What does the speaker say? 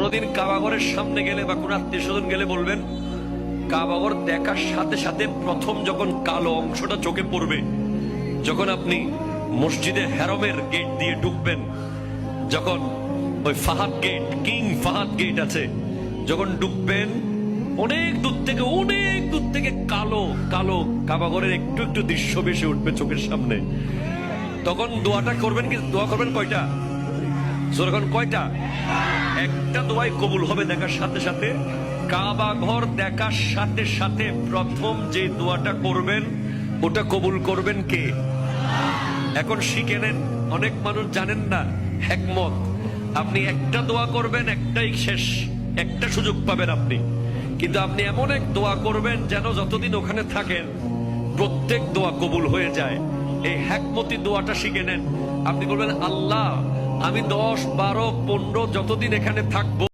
কোনোদিন কাবাগরের সামনে গেলে বা কোন আত্মীয় স্বজন গেলে বলবেন, কাবাগর দেখার সাথে সাথে প্রথম যখন কালো অংশটা চোখে পড়বে, যখন আপনি মসজিদে হেরমের গেট দিয়ে ঢুকবেন, যখন ওই Fahad gate, King Fahad Gate আছে, যখন ঢুকবেন অনেক দূর থেকে কালো কালো কাবাগরের একটু একটু দৃশ্য ভেসে উঠবে চোখের সামনে। তখন দোয়াটা করবেন কি? দোয়া করবেন কয়টা? যখন কয়টা? একটা দোয়াই কবুল হবে দেখার সাথে সাথে। কাবা ঘর দেখার সাথে সাথে প্রথম যে দোয়াটা করবেন ওটা কবুল করবেন কে? এখন শিখে নেন, অনেক মানুষ জানেন না হিকমত। আপনি একটা দোয়া করবেন, একটাই শেষ, একটা সুযোগ পাবেন আপনি, কিন্তু আপনি এমন এক দোয়া করবেন যেন যতদিন ওখানে থাকেন প্রত্যেক দোয়া কবুল হয়ে যায়। এই হিকমতি দোয়াটা শিখে নেন। আপনি বলবেন, আল্লাহ আমি 10, 12, 15 যতদিন এখানে থাকবো